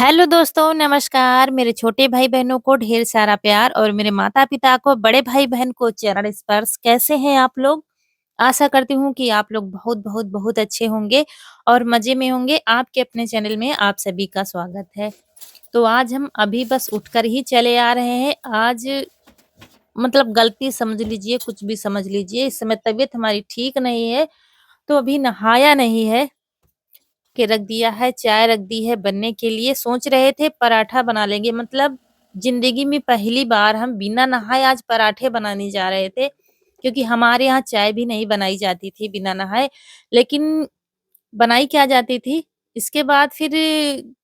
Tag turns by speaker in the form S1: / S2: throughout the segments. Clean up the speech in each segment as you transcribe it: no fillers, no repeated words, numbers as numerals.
S1: Hello दोस्तों, नमस्कार। मेरे छोटे भाई-बहनों को ढेर सारा प्यार और मेरे माता-पिता को, बड़े भाई-बहन को चरण स्पर्श। कैसे हैं आप लोग? आशा करती हूँ कि आप लोग बहुत अच्छे होंगे और मज़े में होंगे। आपके अपने चैनल में आप सभी का स्वागत है। तो आज हम अभी बस उठकर ही चले आ रहे हैं। आज मतलब गलती समझ लीजिए, कुछ भी समझ लीजिए। इस समय तबीयत हमारी ठीक नहीं है, तो अभी नहाया नहीं है। के रख दिया है, चाय रख दी है बनने के लिए। सोच रहे थे पराठा बना लेंगे, मतलब ज़िंदगी में पहली बार हम बिना नहाए आज पराठे बनाने जा रहे थे, क्योंकि हमारे यहाँ चाय भी नहीं बनाई जाती थी बिना नहाए। लेकिन बनाई क्या जाती थी, इसके बाद फिर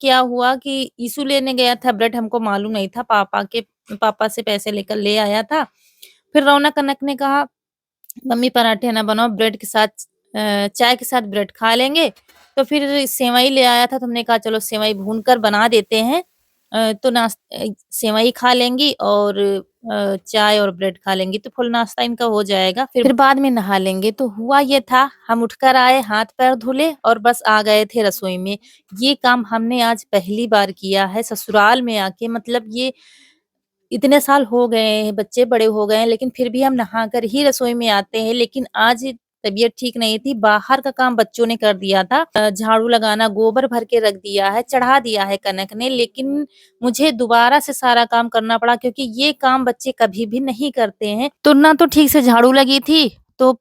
S1: क्या हुआ कि यीशु लेने गया था ब्रेड, हमको मालूम नहीं था, पापा से पैसे लेकर ले आया था। फिर रौनक अनक ने कहा, "मम्मी पराठे ना बनाओ, ब्रेड के साथ चाय के साथ ब्रेड खा लेंगे।" तो फिर सेवई ले आया था, तो हमने कहा चलो सेवई भूनकर बना देते हैं। तो सेवई खा लेंगी और चाय और ब्रेड खा लेंगी, तो फुल नाश्ता इनका हो जाएगा। फिर बाद में नहा लेंगे। तो हुआ ये था, हम उठकर आए, हाथ-पैर धुले और बस आ गए थे रसोई में। ये काम हमने आज पहली बार किया है ससुराल में आके, मतलब ये इतने साल हो गए हैं, बच्चे बड़े हो गए हैं, लेकिन फिर भी हम नहाकर ही रसोई में आते हैं। लेकिन आज तबीयत ठीक नहीं थी, बाहर का काम बच्चों ने कर दिया था। झाड़ू लगाना, गोबर भर के रख दिया है, चढ़ा दिया है कनक ने, लेकिन मुझे दोबारा से सारा काम करना पड़ा, क्योंकि ये काम बच्चे कभी भी नहीं करते हैं। तो ना तो ठीक से झाड़ू लगी थी, तो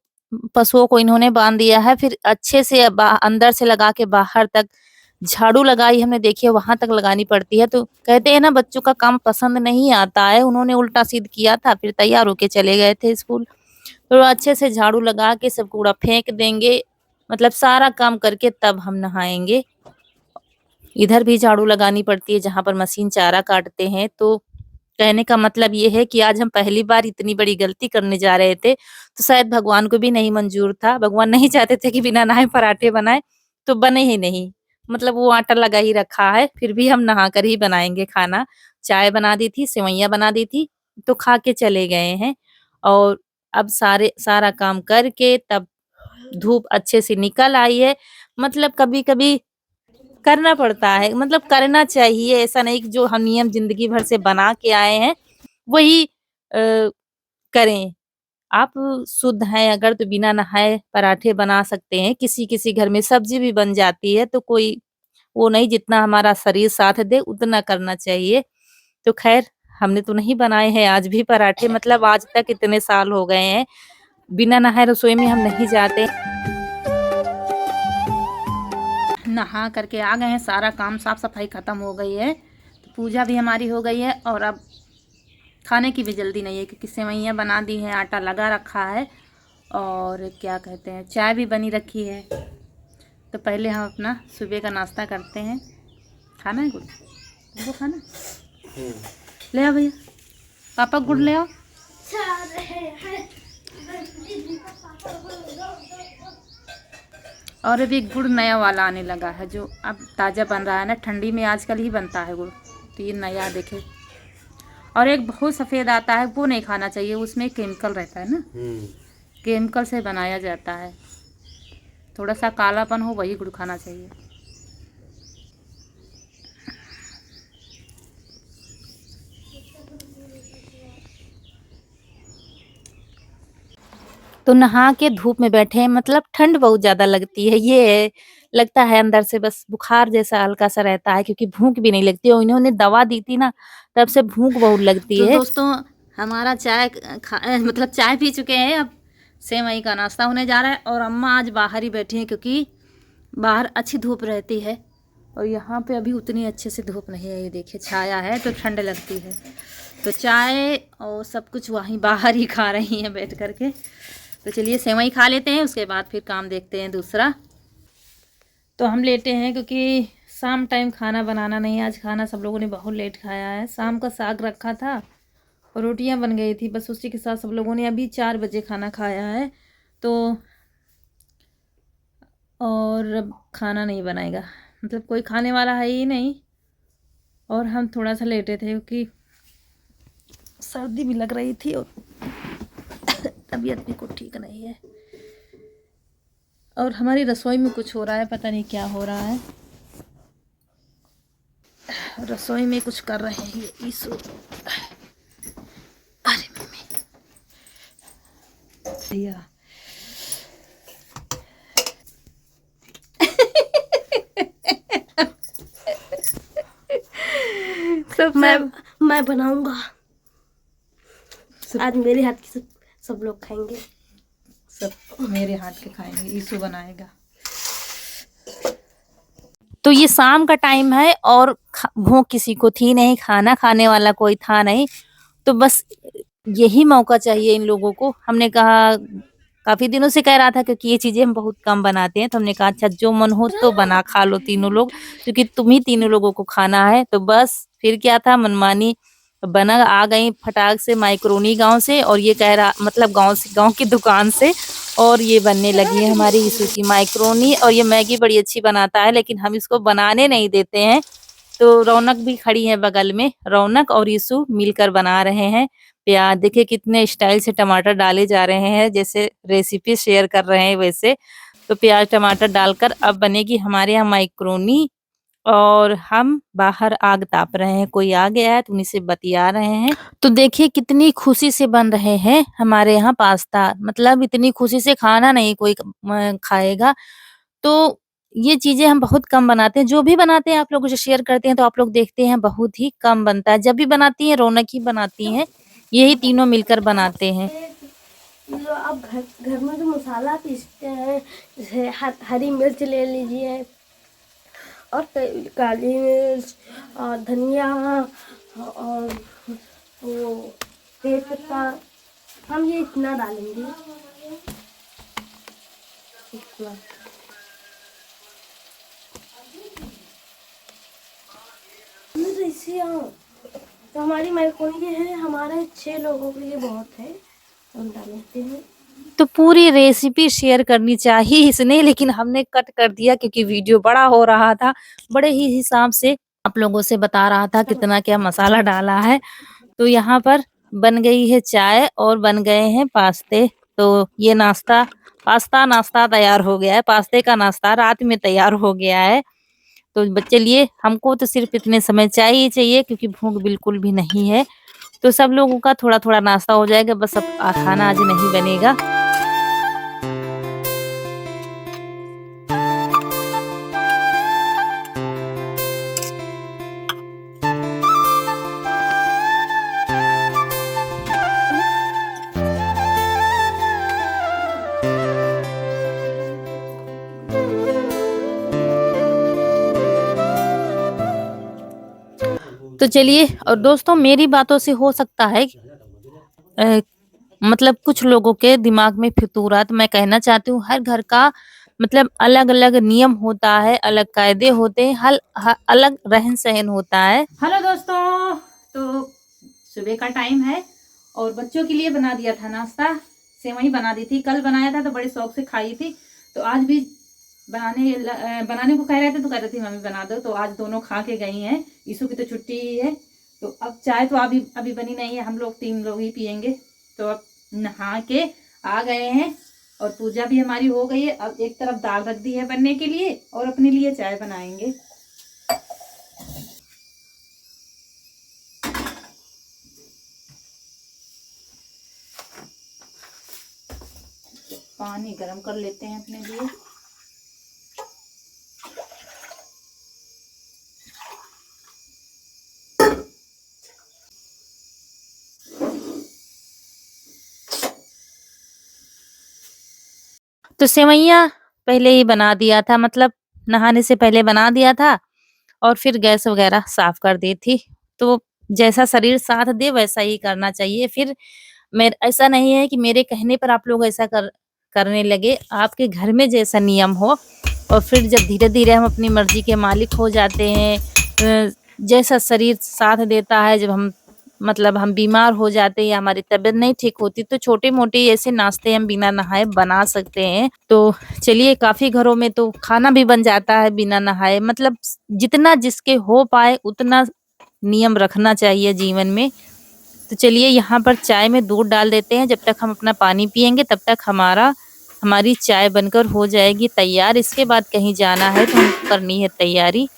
S1: पशुओं को इन्होंने बाँध दिया है, फिर अच्छे से अंदर से लगा के बाहर तक झाड़ू लगाई हमने, देखिए वहाँ तक लगानी पड़ती है। तो कहते हैं ना, बच्चों का काम पसंद नहीं आता है, उन्होंने उल्टा सीध किया था, फिर तैयार होके चले गए थे स्कूल। तो अच्छे से झाड़ू लगा के सब कूड़ा फेंक देंगे, मतलब सारा काम करके तब हम नहाएँगे। इधर भी झाड़ू लगानी पड़ती है जहाँ पर मशीन चारा काटते हैं। तो कहने का मतलब ये है कि आज हम पहली बार इतनी बड़ी गलती करने जा रहे थे, तो शायद भगवान को भी नहीं मंज़ूर था। भगवान नहीं चाहते थे कि बिना नहाए पराठे बनाएँ, तो बने ही नहीं। मतलब वो आटा लगा ही रखा है, फिर भी हम नहाकर ही बनाएँगे खाना। चाय बना दी थी, सेवइयाँ बना दी थी, तो खा के चले गए हैं। और अब सारा काम करके तब धूप अच्छे से निकल आई है। मतलब कभी-कभी करना पड़ता है, मतलब करना चाहिए, ऐसा नहीं कि जो हम नियम ज़िंदगी भर से बना के आए हैं, वही करें। आप शुद्ध हैं अगर तो बिना नहाए पराठे बना सकते हैं, किसी-किसी घर में सब्ज़ी भी बन जाती है, तो कोई वो नहीं, जितना हमारा शरीर साथ दे उतना करना चाहिए। तो ख़ैर हमने तो नहीं बनाए हैं आज भी पराठे, मतलब आज तक इतने साल हो गए हैं, बिना नहाए रसोई में हम नहीं जाते। नहा करके आ गए हैं, सारा काम साफ-सफाई ख़त्म हो गई है, तो पूजा भी हमारी हो गई है और अब खाने की भी जल्दी नहीं है, क्योंकि सेवइयाँ बना दी हैं, आटा लगा रखा है और क्या कहते हैं, चाय भी बनी रखी है। तो पहले हम अपना सुबह का नाश्ता करते हैं। खाना है गुड़? तुमको खाना? ले आओ भैया, पापा गुड़ ले आओ। और अभी गुड़ नया वाला आने लगा है, जो अब ताज़ा बन रहा है ना, ठंडी में आजकल ही बनता है गुड़, तो ये नया देखे। और एक बहुत सफ़ेद आता है, वो नहीं खाना चाहिए, उसमें केमिकल रहता है ना, केमिकल से बनाया जाता है। थोड़ा सा कालापन हो वही गुड़ खाना चाहिए। तो नहा के धूप में बैठे हैं, मतलब ठंड बहुत ज़्यादा लगती है, ये है। लगता है अंदर से बस बुखार जैसा हल्का-सा रहता है, क्योंकि भूख भी नहीं लगती और इन्होंने दवा दी थी ना, तब से भूख बहुत लगती है। तो दोस्तों हमारा चाय मतलब चाय पी चुके हैं, अब सेवई का नाश्ता होने जा रहा है और अम्मा आज बाहर ही बैठी हैं, क्योंकि बाहर अच्छी धूप रहती है और यहाँ पे अभी उतनी अच्छे से धूप नहीं है। ये देखिए छाया है तो ठंड लगती है, तो चाय और सब कुछ वहीं बाहर ही खा रही हैं बैठ कर के। तो चलिए सेवई खा लेते हैं, उसके बाद फिर काम देखते हैं दूसरा। तो हम लेटे हैं, क्योंकि शाम टाइम खाना बनाना नहीं, आज खाना सब लोगों ने बहुत लेट खाया है। शाम का साग रखा था और रोटियां बन गई थी, बस उसी के साथ सब लोगों ने अभी 4 बजे खाना खाया है। तो और अब खाना नहीं बनाएगा, मतलब कोई खाने वाला है ही नहीं। और हम थोड़ा सा लेटे थे, क्योंकि सर्दी भी लग रही थी और तबीयत भी कुछ ठीक नहीं है। और हमारी रसोई में कुछ हो रहा है, पता नहीं क्या हो रहा है। रसोई में कुछ कर रहे हैं ये ईसु। अरे मम्मी दिया
S2: मैं बनाऊंगा आज मेरे हाथ की सब लोग खाएंगे।
S1: सब मेरे हाथ के खाएंगे, ईसु बनाएगा। तो ये शाम का टाइम है और भूख किसी को थी नहीं, खाना खाने वाला कोई था नहीं, तो बस यही मौका चाहिए इन लोगों को। हमने कहा काफी दिनों से कह रहा था क्योंकि ये चीजें हम बहुत कम बनाते हैं, तो हमने कहा अच्छा जो मन हो तो बना खा लो तीनों लोग, क्योंकि तुम ही तीनों लोगों को खाना है। तो बस फिर क्या था, मनमानी बना आ गई फटाक से माइक्रोनी गांव से, और ये कह रहा मतलब गांव की दुकान से, और ये बनने लगी है हमारी ईसु की माइक्रोनी। और ये मैगी बड़ी अच्छी बनाता है, लेकिन हम इसको बनाने नहीं देते हैं। तो रौनक भी खड़ी है बगल में, रौनक और ईसु मिलकर बना रहे हैं। प्याज देखिए कितने स्टाइल से टमाटर डाले जा रहे हैं, जैसे रेसिपी शेयर कर रहे हैं वैसे। तो प्याज टमाटर डालकर अब बनेगी हमारे यहाँ माइक्रोनी, और हम बाहर आग ताप रहे हैं। कोई आ गया है तो उन्हीं से बतिया रहे हैं। तो देखिए कितनी खुशी से बन रहे हैं हमारे यहाँ पास्ता, मतलब इतनी खुशी से खाना नहीं कोई खाएगा। तो ये चीजें हम बहुत कम बनाते हैं, जो भी बनाते हैं आप लोगों से शेयर करते हैं, तो आप लोग देखते हैं बहुत ही कम बनता है। जब भी बनाती हैं रौनक ही बनाती हैं, यही तीनों मिलकर बनाते हैं।
S2: जो आप घर में जो मसाला पीसते हैं, जैसे हरी मिर्च ले लीजिए और काली मिर्च और धनिया और वो तेज पत्ता, हम ये इतना डालेंगे। तो हमारी माइक्रोनी है, हमारे 6 लोगों के लिए बहुत है, हम डाल लेते हैं।
S1: तो पूरी रेसिपी शेयर करनी चाहिए इसने, लेकिन हमने कट कर दिया क्योंकि वीडियो बड़ा हो रहा था। बड़े ही हिसाब से आप लोगों से बता रहा था कितना क्या मसाला डाला है। तो यहाँ पर बन गई है चाय और बन गए हैं पास्ते। तो ये नाश्ता तैयार हो गया है, पास्ते का नाश्ता रात में तैयार हो गया है। तो बच्चे लिए हमको तो सिर्फ इतने समय चाहिए क्योंकि भूख बिल्कुल भी नहीं है। तो सब लोगों का थोड़ा-थोड़ा नाश्ता हो जाएगा, बस अब खाना आज नहीं बनेगा। तो चलिए, और दोस्तों मेरी बातों से हो सकता है मतलब कुछ लोगों के दिमाग में फितूरत, मैं कहना चाहती हूँ हर घर का मतलब अलग-अलग नियम होता है, अलग कायदे होते हैं, अलग रहन-सहन होता है। हेलो दोस्तों, तो सुबह का टाइम है और बच्चों के लिए बना दिया था नाश्ता। सेवई बना दी थी, कल बनाया था तो बड़े शौक से खाई थी, तो आज भी बनाने को कह रहे थे तो कह रही थी मम्मी बना दो, तो आज दोनों खा के गई हैं। ईसु की तो छुट्टी ही है, तो अब चाय तो अभी बनी नहीं है, हम लोग 3 लोग ही पियेंगे। तो अब नहा के आ गए हैं और पूजा भी हमारी हो गई है। अब एक तरफ दाल रख दी है बनने के लिए और अपने लिए चाय बनाएंगे। पानी गरम कर लेते हैं अपने लिए। तो सेवइयाँ पहले ही बना दिया था, मतलब नहाने से पहले बना दिया था और फिर गैस वगैरह साफ कर दी थी। तो जैसा शरीर साथ दे वैसा ही करना चाहिए। फिर ऐसा नहीं है कि मेरे कहने पर आप लोग ऐसा करने लगे, आपके घर में जैसा नियम हो, और फिर जब धीरे-धीरे हम अपनी मर्ज़ी के मालिक हो जाते हैं, जैसा शरीर साथ देता है, जब हम बीमार हो जाते हैं या हमारी तबीयत नहीं ठीक होती, तो छोटे-मोटे ऐसे नाश्ते हम बिना नहाए बना सकते हैं। तो चलिए, काफ़ी घरों में तो खाना भी बन जाता है बिना नहाए, मतलब जितना जिसके हो पाए उतना नियम रखना चाहिए जीवन में। तो चलिए यहाँ पर चाय में दूध डाल देते हैं, जब तक हम अपना पानी पिएँगे तब तक हमारी चाय बनकर हो जाएगी तैयार। इसके बाद कहीं जाना है तो हमको करनी है तैयारी।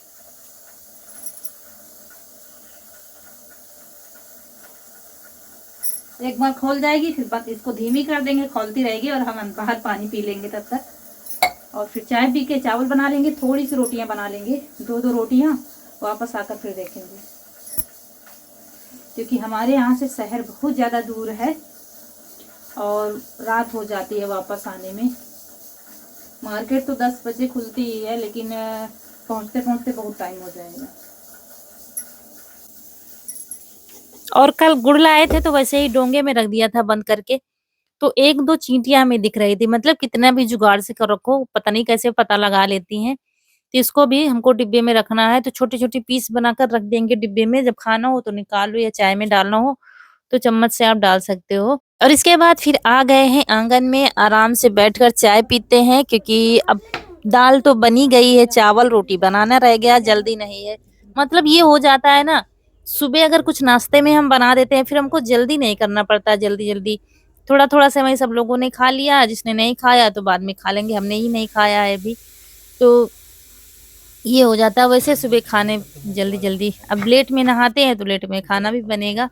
S1: एक बार खोल जाएगी फिर बस इसको धीमी कर देंगे, खोलती रहेगी और हम बाहर पानी पी लेंगे तब तक। और फिर चाय पी के चावल बना लेंगे, थोड़ी सी रोटियां बना लेंगे, 2-2 रोटियां। वापस आकर फिर देखेंगे, क्योंकि हमारे यहाँ से शहर बहुत ज़्यादा दूर है और रात हो जाती है वापस आने में। मार्केट तो 10 बजे खुलती ही है, लेकिन पहुँचते पहुँचते बहुत टाइम हो जाएगा। और कल गुड़ लाए थे तो वैसे ही डोंगे में रख दिया था बंद करके, तो 1-2 चींटियां हमें दिख रही थी। मतलब कितना भी जुगाड़ से कर रखो, पता नहीं कैसे पता लगा लेती हैं। तो इसको भी हमको डिब्बे में रखना है, तो छोटे-छोटे पीस बनाकर रख देंगे डिब्बे में। जब खाना हो तो निकाल लो या चाय में डालना हो तो चम्मच से आप डाल सकते हो। और इसके बाद फिर आ गए हैं आंगन में, आराम से बैठकर चाय पीते हैं, क्योंकि अब दाल तो बनी गई है, चावल रोटी बनाना रह गया, जल्दी नहीं है। मतलब ये हो जाता है ना, सुबह अगर कुछ नाश्ते में हम बना देते हैं फिर हमको जल्दी नहीं करना पड़ता, जल्दी-जल्दी। थोड़ा-थोड़ा समय सब लोगों ने खा लिया, जिसने नहीं खाया तो बाद में खा लेंगे, हमने ही नहीं खाया है अभी। तो ये हो जाता है। वैसे सुबह खाने जल्दी-जल्दी, अब लेट में नहाते हैं तो लेट में खाना भी बनेगा।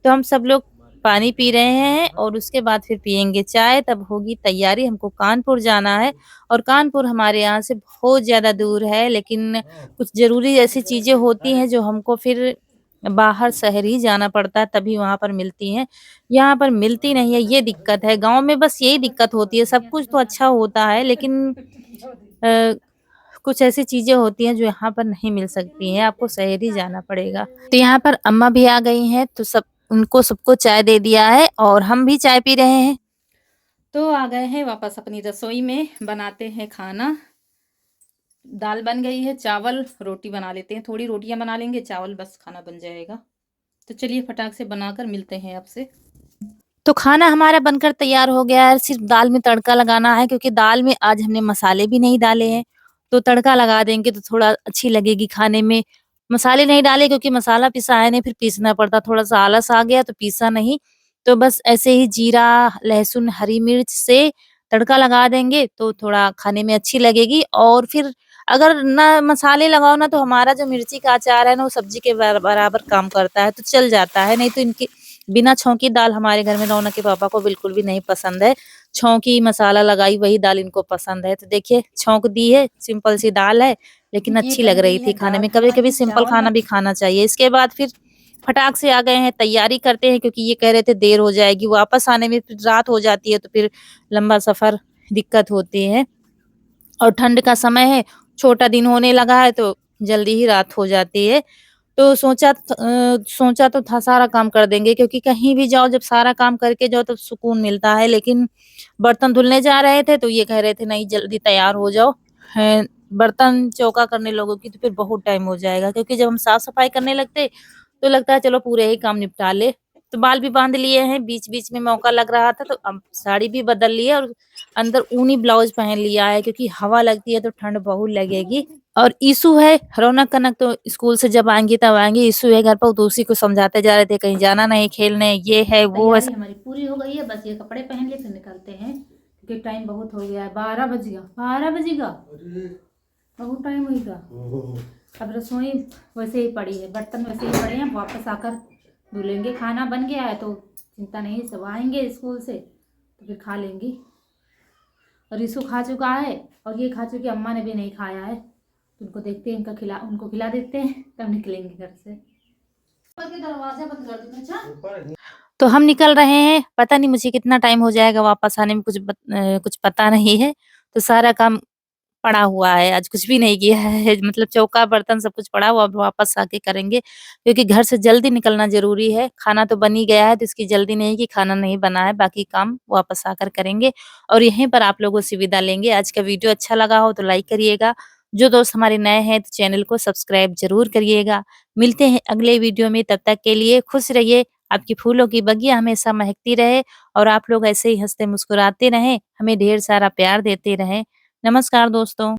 S1: तो हम सब लोग पानी पी रहे हैं और उसके बाद फिर पिएँगे चाय, तब होगी तैयारी। हमको कानपुर जाना है और कानपुर हमारे यहाँ से बहुत ज़्यादा दूर है, लेकिन कुछ ज़रूरी ऐसी चीज़ें होती हैं जो हमको फिर बाहर शहर ही जाना पड़ता है, तभी वहाँ पर मिलती हैं। यहाँ पर मिलती नहीं है, ये दिक्कत है। गाँव में बस यही दिक्कत होती है, सब कुछ तो अच्छा होता है, लेकिन अ, कुछ ऐसी चीज़ें होती हैं जो यहाँ पर नहीं मिल सकती हैं, आपको शहर ही जाना पड़ेगा। तो यहाँ पर अम्मा भी आ गई हैं, तो उनको सबको चाय दे दिया है और हम भी चाय पी रहे हैं। तो आ गए हैं वापस अपनी रसोई में, बनाते हैं खाना। दाल बन गई है, चावल रोटी बना लेते हैं, थोड़ी रोटियां बना लेंगे, चावल बस खाना बन जाएगा। तो चलिए फटाक से बनाकर मिलते हैं आपसे। तो खाना हमारा बनकर तैयार हो गया है, सिर्फ दाल में तड़का लगाना है, क्योंकि दाल में आज हमने मसाले भी नहीं डाले हैं, तो तड़का लगा देंगे तो थोड़ा अच्छी लगेगी खाने में। मसाले नहीं डाले क्योंकि मसाला पिसा है नहीं, फिर पीसना पड़ता, थोड़ा-सा आलस आ गया तो पीसा नहीं। तो बस ऐसे ही जीरा, लहसुन, हरी मिर्च से तड़का लगा देंगे तो थोड़ा खाने में अच्छी लगेगी। और फिर अगर ना मसाले लगाओ ना, तो हमारा जो मिर्ची का अचार है ना, वो सब्जी के बराबर काम करता है, तो चल जाता है। नहीं तो इनकी बिना छौंकी दाल हमारे घर में रौनक के पापा को बिल्कुल भी नहीं पसंद है। छौंकी मसाला लगाई वही दाल इनको पसंद है। तो देखिए छौंक दी है, सिंपल सी दाल है, लेकिन अच्छी लग रही थी खाने में। कभी-कभी सिंपल खाना भी खाना चाहिए। इसके बाद फिर फटाक से आ गए हैं, तैयारी करते हैं, क्योंकि ये कह रहे थे देर हो जाएगी, वापस आने में फिर रात हो जाती है, तो फिर लंबा सफ़र दिक्कत होती है। और ठंड का समय है, छोटा दिन होने लगा है तो जल्दी ही रात हो जाती है। तो सोचा तो था सारा काम कर देंगे, क्योंकि कहीं भी जाओ जब सारा काम करके जाओ तब सुकून मिलता है। लेकिन बर्तन धुलने जा रहे थे तो ये कह रहे थे नहीं जल्दी तैयार हो जाओ। हैं बर्तन चौका करने लोगों की तो फिर बहुत टाइम हो जाएगा, क्योंकि जब हम साफ-सफाई करने लगते तो लगता है चलो पूरे ही काम निपटा ले। तो बाल भी बाँध लिए हैं, बीच-बीच में मौका लग रहा था तो अब साड़ी भी बदल ली है और अंदर ऊनी ब्लाउज़ पहन लिया है, क्योंकि हवा लगती है तो ठंड बहुत लगेगी। और इशू है, रौनक-कनक तो स्कूल से जब आएँगी तब आएँगी, इशू है घर पर तो उसी को समझाते जा रहे थे कहीं जाना नहीं खेलने, ये है, वो है। तैयारी हमारी पूरी हो गई है, बस ये कपड़े पहन लिए फिर निकलते हैं, क्योंकि टाइम बहुत हो गया है, 12 बज गया, 12 बजेगा, बहुत टाइम होएगा। अब रसोई वैसे ही पड़ी है, बर्तन वैसे ही पड़े हैं, वापस आकर धुलेंगे। खाना बन गया है तो चिंता नहीं, सब आएँगे स्कूल से तो फिर खा लेंगी। और रिशु खा चुका है और ये खा चुकी, अम्मा ने भी नहीं खाया है, तो उनको देखते हैं, उनको खिला देते हैं, तब निकलेंगे घर से। दरवाजा बंद कर दो। अच्छा, तो हम निकल रहे हैं, पता नहीं मुझे कितना टाइम हो जाएगा वापस आने में, कुछ पता नहीं है। तो सारा काम पड़ा हुआ है, आज कुछ भी नहीं किया है, मतलब चौका बर्तन सब कुछ पड़ा हुआ, अब वापस आके करेंगे, क्योंकि घर से जल्दी निकलना ज़रूरी है। खाना तो बन ही गया है तो इसकी जल्दी नहीं कि खाना नहीं बना है, बाकी काम वापस आकर करेंगे और यहीं पर आप लोगों से विदा लेंगे। आज का वीडियो अच्छा लगा हो तो लाइक करिएगा, जो दोस्त हमारे नए हैं तो चैनल को सब्सक्राइब ज़रूर करिएगा। मिलते हैं अगले वीडियो में, तब तक के लिए खुश रहिए, आपकी फूलों की बगिया हमेशा महकती रहे और आप लोग ऐसे ही हँसते मुस्कुराते रहें, हमें ढेर सारा प्यार देते रहें। नमस्कार दोस्तों।